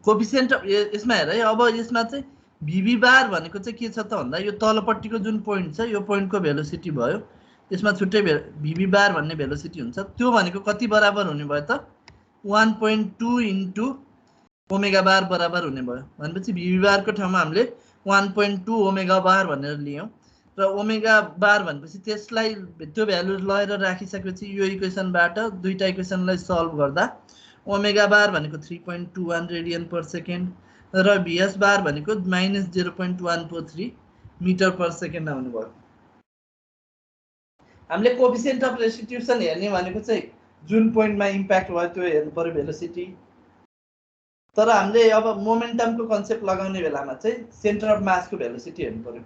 S1: कोफिसिएन्ट यसमा हेर है, अब यसमा चाहिँ भिभी बार भनेको चाहिँ के छ त भन्दा यो तलपट्टिको जुन पोइन्ट छ यो पोइन्टको भेलोसिटी भयो, त्यसमा छुट्टै भिभी बार भन्ने भेलोसिटी हुन्छ, त्यो भनेको कति बराबर हुने भयो त 1.2 इन्टु ओमेगा बार बराबर हुने भयो। भनेपछि भिभी बारको ठाउँमा हामीले 1.2 ओमेगा बार भनेर लियौँ र ओमेगा बार भनेपछि त्यसलाई त्यो भ्यालु लगेर राखिसकेपछि यो इक्वेसनबाट दुईटा इक्वेसनलाई सल्भ गर्दा ओमेगा बार भनेको 3.21 रेडियन पर सेकेन्ड र भिएस बार भनेको -0.143 मिटर पर सेकेन्ड आउनु भयो। हामीले कोफिसिएन्ट अफ रेस्टिट्युसन हेर्ने भनेको चाहिँ जुन पोइन्टमा इम्प्याक्ट भयो त्यो हेर्नु पर्यो भेलोसिटी। तर हामीले अब मोमेन्टमको कन्सेप्ट लगाउने बेलामा चाहिँ सेन्टर अफ मासको भेलोसिटी हेर्नु पर्यो।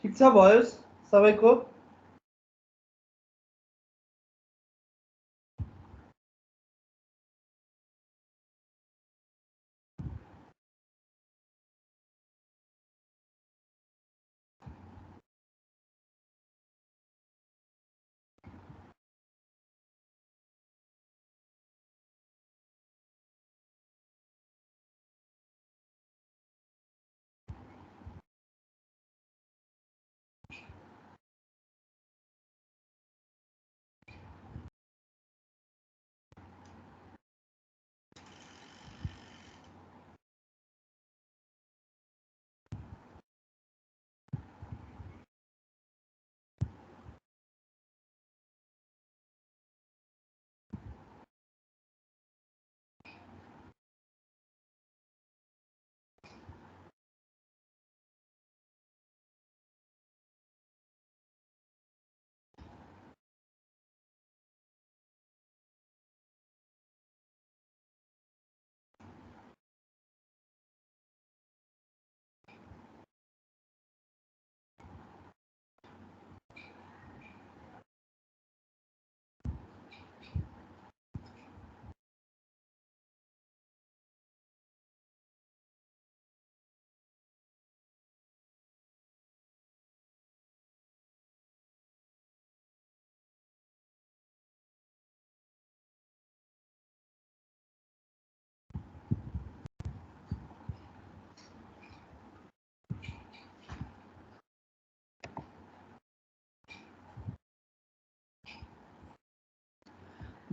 S1: ठिक छ भयो सबैको?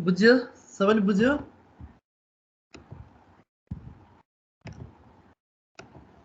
S1: बुझ्यो? सबैले बुझ्यो?